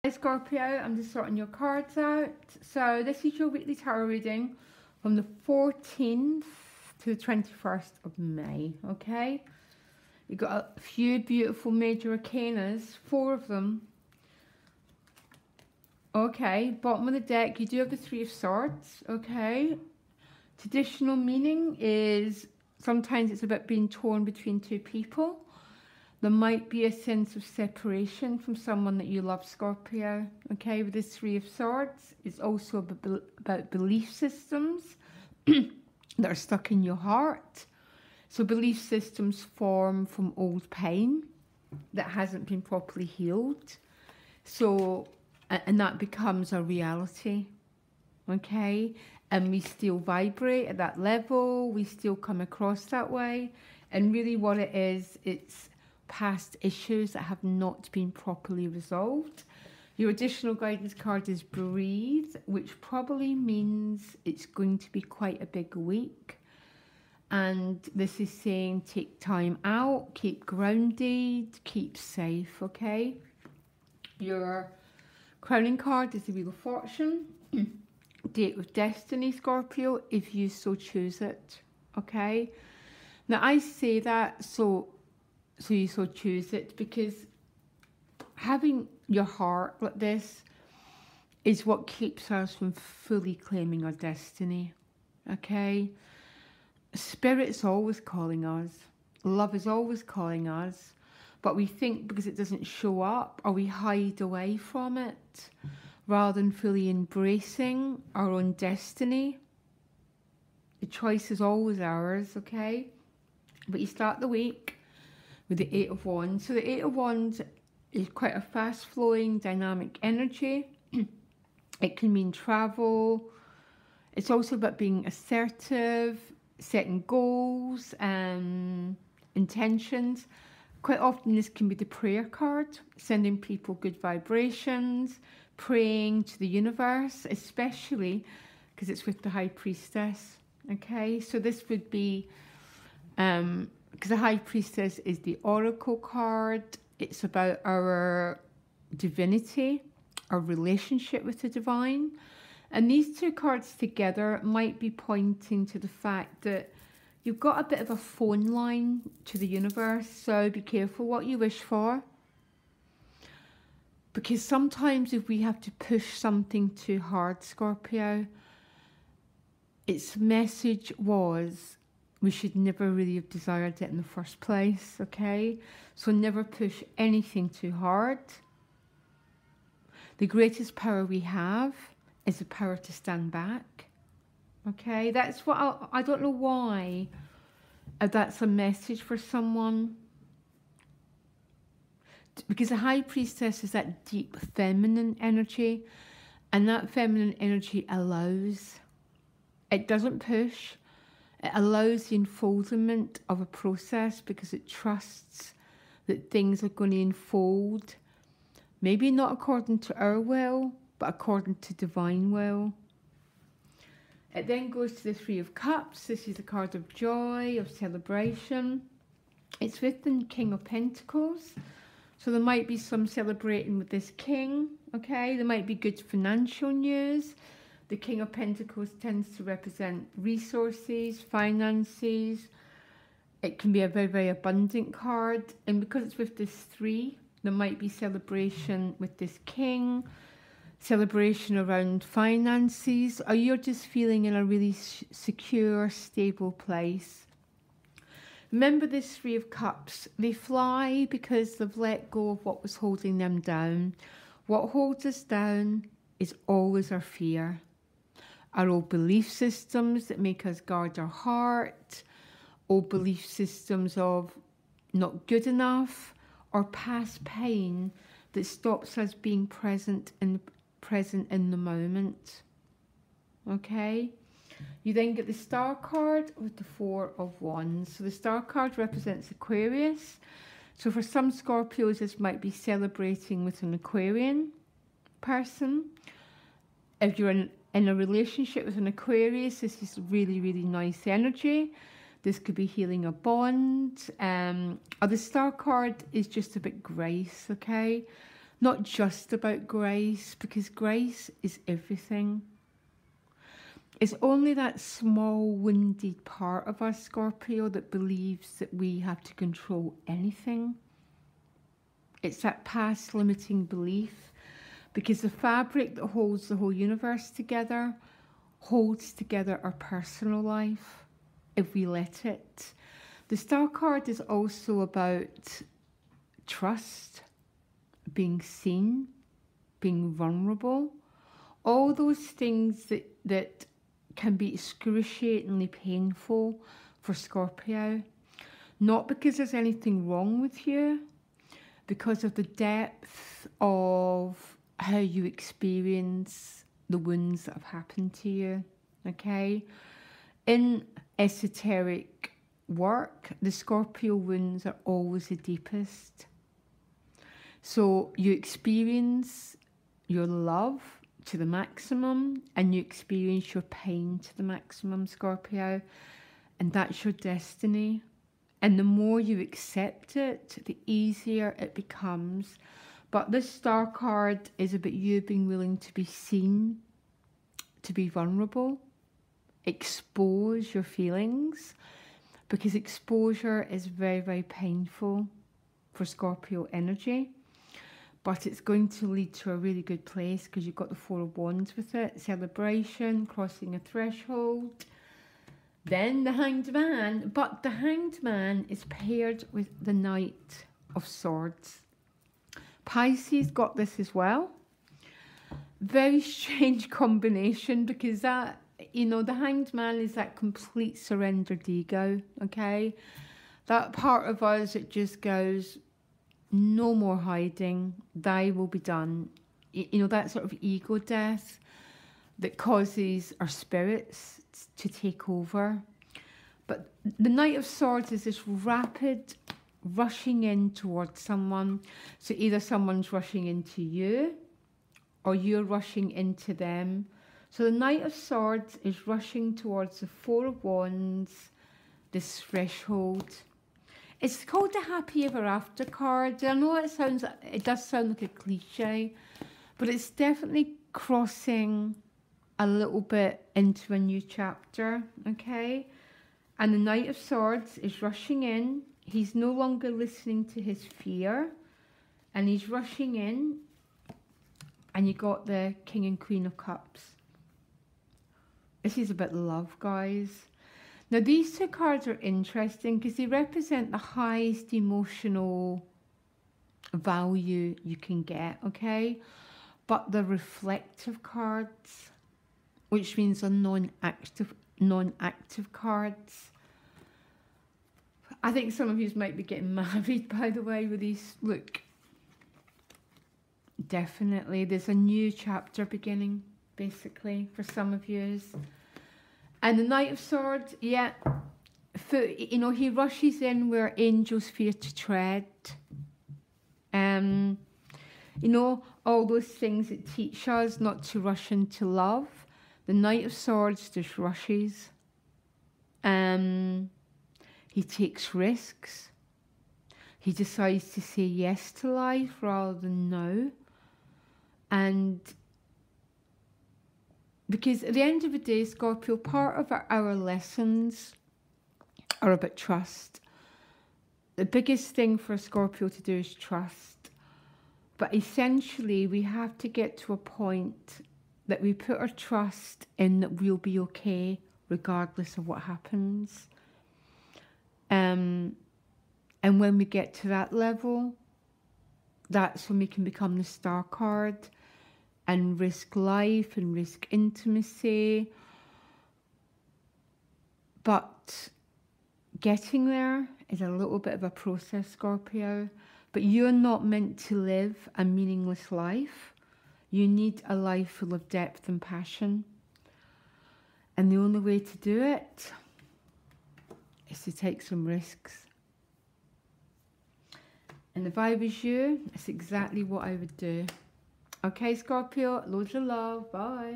Hi Scorpio, I'm just sorting your cards out. So this is your weekly tarot reading from the 14th to the 21st of May, okay? You've got a few beautiful major arcanas, 4 of them. Okay, bottom of the deck, you do have the 3 of Swords, okay? Traditional meaning is sometimes it's about being torn between 2 people. There might be a sense of separation from someone that you love, Scorpio. Okay, with this 3 of Swords, it's also about belief systems that are stuck in your heart. So belief systems form from old pain that hasn't been properly healed. So, and that becomes a reality. Okay, and we still vibrate at that level. We still come across that way. And really what it is, it's past issues that have not been properly resolved. Your additional guidance card is Breathe, which probably means it's going to be quite a big week. And this is saying take time out, keep grounded, keep safe, okay? Your crowning card is the Wheel of Fortune. Date with Destiny, Scorpio, if you so choose it, okay? Now I say that so you so choose it, because having your heart like this is what keeps us from fully claiming our destiny, okay? Spirit's always calling us. Love is always calling us. But we think because it doesn't show up, or we hide away from it, rather than fully embracing our own destiny. The choice is always ours, okay? But you start the week with the 8 of Wands. So the 8 of Wands is quite a fast-flowing, dynamic energy. It can mean travel. It's also about being assertive, setting goals, intentions. Quite often this can be the prayer card, sending people good vibrations, praying to the universe, especially because it's with the High Priestess. Okay, so this would be... because the High Priestess is the Oracle card. It's about our divinity, our relationship with the divine. And these 2 cards together might be pointing to the fact that you've got a bit of a phone line to the universe. So be careful what you wish for. Because sometimes if we have to push something too hard, Scorpio, its message was... we should never really have desired it in the first place, okay? So never push anything too hard. The greatest power we have is the power to stand back, okay? That's what I don't know why that's a message for someone. Because the High Priestess is that deep feminine energy, and that feminine energy allows. It doesn't push. It allows the unfoldment of a process because it trusts that things are going to unfold, maybe not according to our will, but according to divine will. It then goes to the 3 of Cups. This is a card of joy, of celebration. It's with the King of Pentacles. So there might be some celebrating with this king, okay? There might be good financial news. The King of Pentacles tends to represent resources, finances. It can be a very, very abundant card. And because it's with this 3, there might be celebration with this king, celebration around finances, or you're just feeling in a really secure, stable place. Remember this 3 of Cups. They fly because they've let go of what was holding them down. What holds us down is always our fear. Our old belief systems that make us guard our heart, old belief systems of not good enough, or past pain that stops us being present in the moment. Okay? You then get the Star card with the 4 of Wands. So the Star card represents Aquarius. So for some Scorpios, this might be celebrating with an Aquarian person. If you're in a relationship with an Aquarius, this is really, really nice energy. This could be healing a bond. Or the Star card is just a bit grace, okay? Not just about grace, because grace is everything. It's only that small, wounded part of us, Scorpio, that believes that we have to control anything. It's that past limiting belief, because the fabric that holds the whole universe together holds together our personal life if we let it. The Star card is also about trust, being seen, being vulnerable, all those things that can be excruciatingly painful for Scorpio. Not because there's anything wrong with you, because of the depth of how you experience the wounds that have happened to you, okay? In esoteric work, the Scorpio wounds are always the deepest. So you experience your love to the maximum and you experience your pain to the maximum, Scorpio, and that's your destiny. And the more you accept it, the easier it becomes. But this Star card is about you being willing to be seen, to be vulnerable, expose your feelings, because exposure is very, very painful for Scorpio energy. But it's going to lead to a really good place because you've got the Four of Wands with it. Celebration, crossing a threshold. Then the Hanged Man. But the Hanged Man is paired with the Knight of Swords. Pisces got this as well. Very strange combination, because that, you know, the Hanged Man is that complete surrendered ego, okay? That part of us that just goes, no more hiding, thy will be done. You know, that sort of ego death that causes our spirits to take over. But the Knight of Swords is this rapid rushing in towards someone. So either someone's rushing into you or you're rushing into them. So the Knight of Swords is rushing towards the Four of Wands, this threshold. It's called the Happy Ever After card. I know it does sound like a cliche, but it's definitely crossing a little bit into a new chapter, okay? And the Knight of Swords is rushing in. He's no longer listening to his fear, and he's rushing in, and you got the King and Queen of Cups. This is about love, guys. Now, these two cards are interesting because they represent the highest emotional value you can get, okay? But the reflective cards, which means they're non-active cards. I think some of you might be getting married, by the way, with these. Look, definitely, there's a new chapter beginning, basically, for some of you. And the Knight of Swords, yeah, you know, he rushes in where angels fear to tread. You know, all those things that teach us not to rush into love. The Knight of Swords just rushes. He takes risks. He decides to say yes to life rather than no. And because at the end of the day, Scorpio, part of our lessons are about trust. The biggest thing for a Scorpio to do is trust. But essentially, we have to get to a point that we put our trust in that we'll be okay regardless of what happens. And when we get to that level, that's when we can become the Star card and risk life and risk intimacy. But getting there is a little bit of a process, Scorpio. But you're not meant to live a meaningless life. You need a life full of depth and passion. And the only way to do it is to take some risks. And if I was you, it's exactly what I would do. Okay, Scorpio, loads of love. Bye.